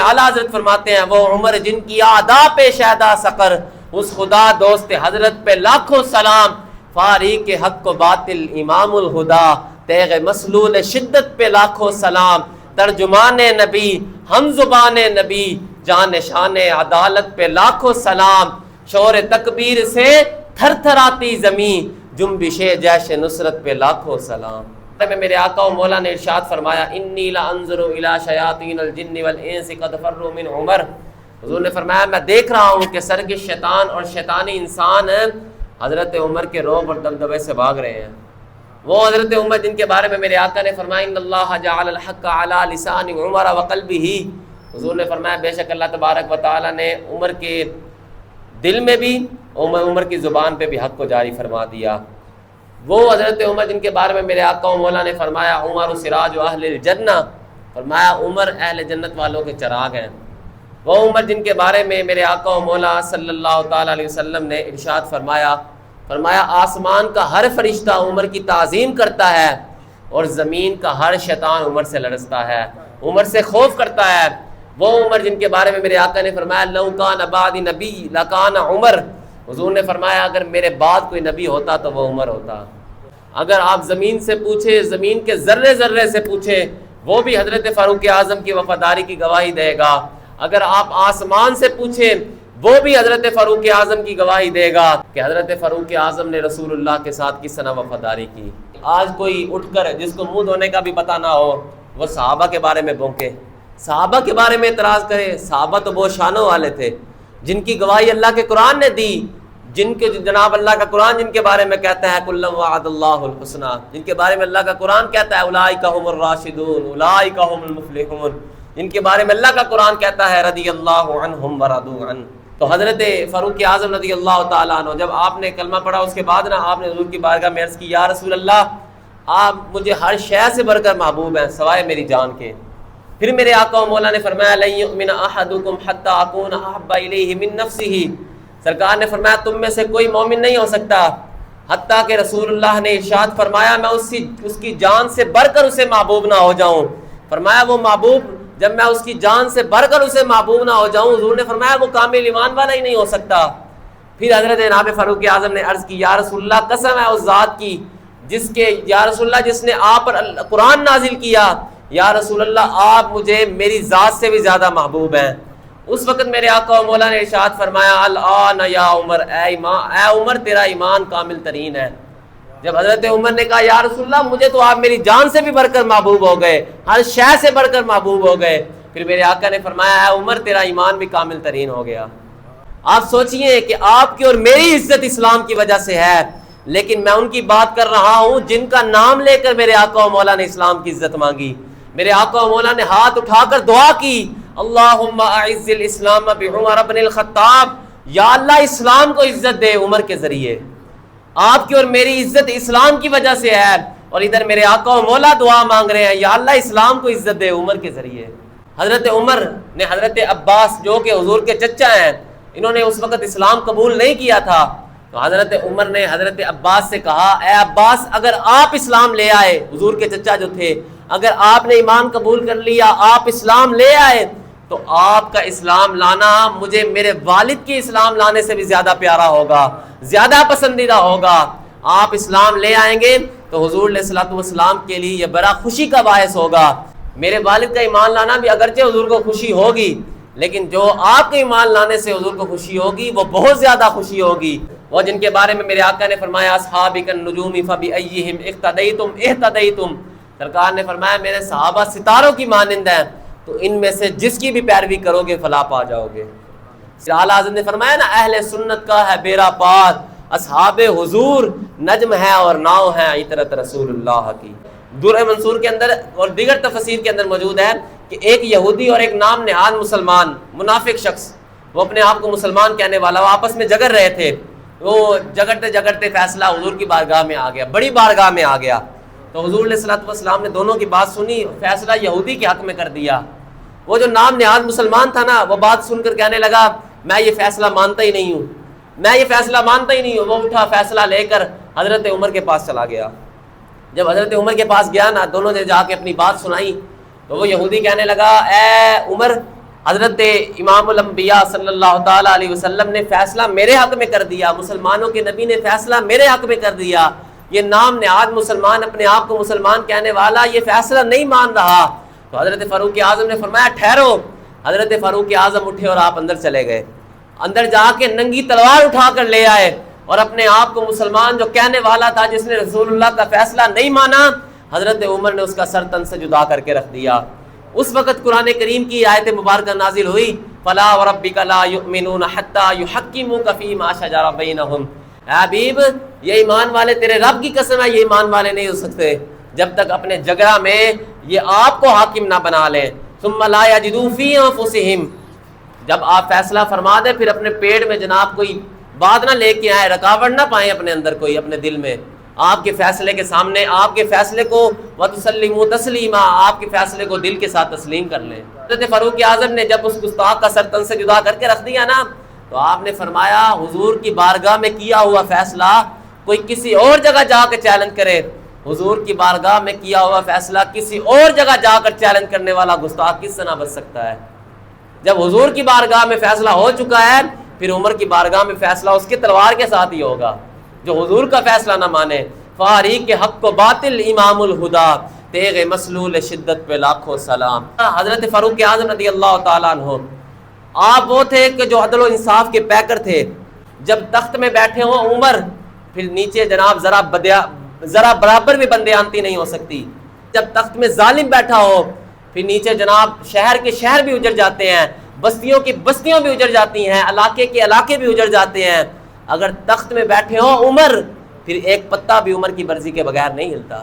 اعلیٰ حضرت فرماتے ہیں وہ عمر جن کی آداب شہدا سقر، اس خدا دوست حضرت پہ لاکھوں سلام، فاریق حق و باطل امام الہدا، تیغ مسلول شدت پہ لاکھوں سلام، ترجمان نبی ہم زبان نبی، جان شان عدالت پہ لاکھوں سلام، شور تکبیر سے تھر تھر آتی زمین، جنبش جیش نصرت پہ لاکھوں سلام۔ میں میرے آقا و مولا نے ارشاد فرمایا انی لانظر الی شیاطین الجن والانس قد فروا من عمر، حضور نے فرمایا میں دیکھ رہا ہوں کہ سرکش شیطان اور شیطانی انسان حضرت عمر کے رعب اور دبدبے سے بھاگ رہے ہیں۔ وہ حضرت عمر جن کے بارے میں میرے آقا نے فرمایا ان اللہ جعل الحق علی لسان عمر وقلبہ، حضور نے فرمایا بے شک اللہ تبارک و تعالی نے عمر کے دل میں بھی عمر کی زبان پہ بھی حق کو جاری فرما دیا۔ وہ حضرت عمر جن کے بارے میں میرے آقا و مولا نے فرمایا عمر سراج اہل الجنہ، فرمایا عمر اہل جنت والوں کے چراغ ہیں۔ وہ عمر جن کے بارے میں میرے آقا و مولا صلی اللہ تعالیٰ علیہ وسلم نے ارشاد فرمایا آسمان کا ہر فرشتہ عمر کی تعظیم کرتا ہے اور زمین کا ہر شیطان عمر سے لرزتا ہے، عمر سے خوف کرتا ہے۔ وہ عمر جن کے بارے میں میرے آقا نے فرمایا لو کان بعدی نبی لکان عمر، حضور نے فرمایا اگر میرے بعد کوئی نبی ہوتا تو وہ عمر ہوتا۔ اگر آپ زمین سے پوچھے، زمین کے ذرے ذرے سے پوچھے، وہ بھی حضرت فاروق اعظم کی وفاداری کی گواہی دے گا۔ اگر آپ آسمان سے پوچھیں وہ بھی حضرت فاروق اعظم کی گواہی دے گا کہ حضرت فاروق اعظم نے رسول اللہ کے ساتھ کس طرح وفاداری کی۔ آج کوئی اٹھ کر جس کو منہ دھونے کا بھی پتہ نہ ہو وہ صحابہ کے بارے میں بونکے، صحابہ کے بارے میں اعتراض کرے۔ صحابہ تو بہت شانوں والے تھے جن کی گواہی اللہ کے قرآن نے دی، جن کے جناب اللہ کا قرآن جن کے بارے میں کہتا ہے کل وعد اللہ الحسنى، جن کے بارے میں اللہ کا قرآن کہتا ہے اولئک هم الراشدون اولئک هم المفلحون، جن کے بارے میں اللہ کا قرآن کہتا ہے رضی اللہ عنہم ورضوا عنہ۔ تو حضرت فاروق اعظم رضی اللہ تعالیٰ عنہ جب آپ نے کلمہ پڑھا اس کے بعد نا آپ نے حضور کی بارگاہ میں عرض کی یا رسول اللہ آپ مجھے ہر شے سے بڑھ کر محبوب ہیں سوائے میری جان کے۔ پھر میرے آقا و مولا نے فرمایا لن یؤمن احدکم حتی اکون احب الیہ من نفسہ، سرکار نے فرمایا تم میں سے کوئی مومن نہیں ہو سکتا حتیٰ کہ رسول اللہ نے ارشاد فرمایا میں اس کی جان سے بڑھ کر اسے محبوب نہ ہو جاؤں۔ فرمایا وہ محبوب جب میں اس کی جان سے بڑھ کر اسے محبوب نہ ہو جاؤں، حضور نے فرمایا وہ کامل ایمان والا ہی نہیں ہو سکتا۔ پھر حضرت جناب فاروق اعظم نے عرض کی یا رسول اللہ قسم ہے اس ذات کی یا رسول اللہ جس نے آپ پر قرآن نازل کیا، یا رسول اللہ آپ مجھے میری ذات سے بھی زیادہ محبوب ہیں۔ اس وقت میرے آقا و مولا نے ارشاد فرمایا الآن یا عمر، اے عمر تیرا ایمان کامل ترین ہے۔ جب حضرت عمر نے کہا یا رسول اللہ مجھے تو آپ میری جان سے بھی بڑھ کر محبوب ہو گئے، ہر شے سے بڑھ کر محبوب ہو گئے، پھر میرے آقا نے فرمایا اے عمر تیرا ایمان بھی کامل ترین ہو گیا۔ آپ سوچئے کہ آپ کی اور میری عزت اسلام کی وجہ سے ہے، لیکن میں ان کی بات کر رہا ہوں جن کا نام لے کر میرے آقا و مولا نے اسلام کی عزت مانگی۔ میرے آقا و مولا نے ہاتھ اٹھا کر دعا کی اللہم اعز الاسلام بعمر بن الخطاب، یا اللہ اسلام کو عزت دے عمر کے ذریعے۔ آپ کی اور میری عزت اسلام کی وجہ سے ہے، اور ادھر میرے آقا و مولا دعا مانگ رہے ہیں یا اللہ اسلام کو عزت دے عمر کے ذریعے۔ حضرت عمر نے حضرت عباس جو کہ حضور کے چچا ہیں، انہوں نے اس وقت اسلام قبول نہیں کیا تھا، تو حضرت عمر نے حضرت عباس سے کہا اے عباس اگر آپ اسلام لے آئے، حضور کے چچا جو تھے، اگر آپ نے ایمان قبول کر لیا، آپ اسلام لے آئے، تو آپ کا اسلام لانا مجھے میرے والد کے اسلام لانے سے بھی زیادہ پیارا ہوگا، زیادہ پسندیدہ ہوگا۔ آپ اسلام لے آئیں گے تو حضور علیہ الصلوۃ والسلام کے لیے یہ بڑا خوشی کا باعث ہوگا۔ میرے والد کا ایمان لانا بھی اگرچہ حضور کو خوشی ہوگی، لیکن جو آپ کے ایمان لانے سے حضور کو خوشی ہوگی وہ بہت زیادہ خوشی ہوگی۔ وہ جن کے بارے میں میرے آقا نے فرمایا اصحابک النجوم فبأیہم اقتدیتم اہتدیتم، سرکار نے فرمایا میرے صحابہ ستاروں کی مانند ہیں، تو ان میں سے جس کی بھی پیروی کرو گے فلاح پا جاؤ گے۔ اعلیٰ حضرت نے فرمایا نا اہل سنت کا ہے بیڑا پار، اصحاب حضور نجم ہے اور ناؤ ہے عطرت رسول اللہ کی۔ درہ منصور کے اندر اور دیگر تفسیر کے اندر موجود ہے کہ ایک یہودی اور ایک نام نہاد مسلمان منافق شخص، وہ اپنے آپ کو مسلمان کہنے والا، وہ آپس میں جگر رہے تھے، وہ جگڑتے جگڑتے فیصلہ حضور کی بارگاہ میں آ گیا، بڑی بارگاہ میں آ گیا، تو حضور علیہ الصلوۃ والسلام نے دونوں کی بات سنی، فیصلہ یہودی کے حق میں کر دیا۔ وہ جو نام نہاد مسلمان تھا نا، وہ بات سن کر کہنے لگا میں یہ فیصلہ مانتا ہی نہیں ہوں، میں یہ فیصلہ مانتا ہی نہیں ہوں۔ وہ اٹھا فیصلہ لے کر حضرت عمر کے پاس چلا گیا۔ جب حضرت عمر کے پاس گیا نا، دونوں نے جا کے اپنی بات سنائی، تو وہ یہودی کہنے لگا اے عمر حضرت امام الانبیاء صلی اللہ تعالیٰ علیہ وسلم نے فیصلہ میرے حق میں کر دیا، مسلمانوں کے نبی نے فیصلہ میرے حق میں کر دیا، یہ نام نہاد مسلمان اپنے آپ کو مسلمان کہنے والا یہ فیصلہ نہیں مان رہا۔ تو حضرت فاروق اعظم نے فرمایا ٹھہرو۔ حضرت فاروق اعظم اٹھے اور آپ اندر چلے گئے، اندر جا کے ننگی تلوار اٹھا کر لے آئے اور اپنے آپ کو مسلمان جو کہنے والا تھا، جس نے رسول اللہ کا فیصلہ نہیں مانا، حضرت عمر نے اس کا سر تن سے جدا کر کے رکھ دیا۔ اس وقت قرآن کریم کی آیت مبارکہ نازل ہوئی، فلا وربک لا یؤمنون حتی یحکموک فیما شجر بینہم۔ اے حبیب، یہ ایمان والے تیرے رب کی قسم ہے، یہ ایمان والے نہیں ہو سکتے جب تک اپنے جگہ میں یہ آپ کو حاکم نہ بنا لیں۔ ثم لا یجدوا فی انفسہم، جب آپ فیصلہ فرما دیں پھر اپنے پیٹ میں جناب کوئی بات نہ لے کے آئے، رکاوٹ نہ پائیں اپنے اندر کوئی، اپنے دل میں آپ کے فیصلے کے سامنے آپ کے فیصلے کو وَتُسَلِّمُوا تَسْلِيمًا، آپ کے فیصلے کو دل کے ساتھ تسلیم کر لیں۔ حضرت فاروق اعظم نے جب اس گستاخ کا سر تن سے جدا کر کے رکھ دیا نا، تو آپ نے فرمایا حضور کی بارگاہ میں کیا ہوا فیصلہ کوئی کسی اور جگہ جا کے چیلنج کرے، حضور کی بارگاہ میں کیا ہوا فیصلہ کسی اور جگہ جا کر چیلنج کرنے والا گستاخ کس سے نہ بچ سکتا ہے؟ جب حضور کی بارگاہ میں فیصلہ ہو چکا ہے پھر عمر کی بارگاہ میں فیصلہ اس کی تلوار کے ساتھ ہی ہوگا۔ جو حضور کا فیصلہ نہ مانے، فاریق حق و باطل امام الہدا، تیغ مسلول شدت پہ لاکھوں سلام۔ حضرت فاروق اعظم رضی اللہ تعالیٰ عنہ آپ وہ تھے کہ جو عدل و انصاف کے پیکر تھے۔ جب تخت میں بیٹھے ہوں عمر، پھر نیچے جناب ذرا برابر بھی بندیانتی نہیں ہو سکتی۔ جب تخت میں ظالم بیٹھا ہو پھر نیچے جناب شہر کے شہر بھی اجڑ جاتے ہیں، بستیوں کی بستیوں بھی اجڑ جاتی ہیں، علاقے کے علاقے بھی اجڑ جاتے ہیں۔ اگر تخت میں بیٹھے ہوں عمر، پھر ایک پتا بھی عمر کی مرضی کے بغیر نہیں ہلتا۔